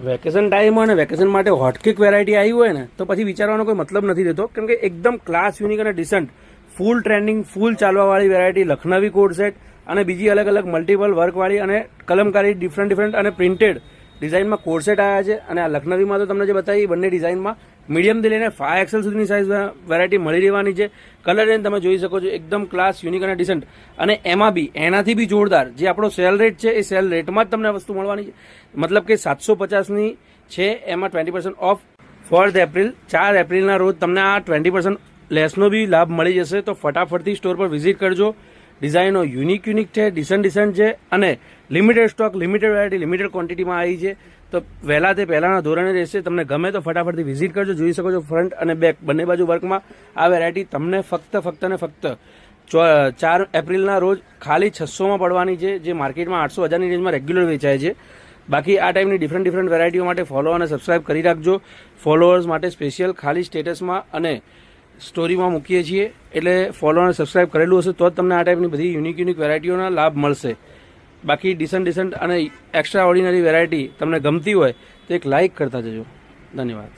Vacation time હોય ને vacation માટે હોટકેક વેરાયટી આવી હોય ને તો પછી વિચારવાનો કોઈ મતલબ નથી રહેતો, કેમ કે એકદમ ક્લાસ, યુનિક અને ડિસન્ટ, ફૂલ ટ્રેન્ડિંગ, ફૂલ ચાલવાવાળી વેરાયટી લખનવી કોડ સેટ અને બીજી અલગ અલગ મલ્ટિપલ વર્કવાળી અને કલમકારી ડિફરન્ટ અને પ્રિન્ટેડ ડિઝાઇનમાં કોડ સેટ આવ્યા છે. અને આ લખનવીમાં તો તમને જે બતાવી બંને ડિઝાઇનમાં મીડિયમથી લઈને 5XL સુધીની સાઇઝ વેરાયટી મળી રહેવાની છે. કલર રેન્જ તમે જોઈ શકો છો, એકદમ ક્લાસ, યુનિક અને ડિસન્ટ. અને એમાં બી એનાથી બી જોરદાર જે આપણો સેલ રેટ છે એ સેલ રેટમાં જ તમને વસ્તુ મળવાની છે. મતલબ કે 750ની છે, એમાં 20% ઓફ 4 એપ્રિલ 4 એપ્રિલના રોજ તમને આ 20% લેસનો બી લાભ મળી જશે. તો ફટાફટથી સ્ટોર પર વિઝિટ કરજો. ડિઝાઇનો યુનિક છે, ડિસન્ટ છે અને limited stock, limited variety, limited ક્વોન્ટિટીમાં આવી છે. તો વહેલા તે પહેલાંના ધોરણે રહેશે. તમને ગમે તો ફટાફટથી વિઝિટ કરજો. જોઈ શકો છો ફ્રન્ટ અને બેક બંને બાજુ વર્કમાં આ વેરાયટી તમને ફક્ત 4 એપ્રિલના રોજ ખાલી 600માં પડવાની છે, જે માર્કેટમાં 800,000ની રેન્જમાં રેગ્યુલર વેચાય છે. બાકી આ ટાઈપની ડિફરન્ટ વેરાયટીઓ માટે ફોલો અને સબસ્ક્રાઇબ કરી રાખજો. ફોલોઅર્સ માટે સ્પેશિયલ ખાલી સ્ટેટસમાં અને સ્ટોરીમાં મૂકીએ છીએ, એટલે ફોલો અને સબસ્ક્રાઇબ કરેલું હશે તો જ તમને આ ટાઈપની બધી યુનિક વેરાયટીઓના લાભ મળશે. બાકી ડિસન્ટ અને એક્સ્ટ્રા ઓર્ડિનરી વેરાયટી તમને ગમતી હોય તો એક લાઇક કરતા જજો. ધન્યવાદ.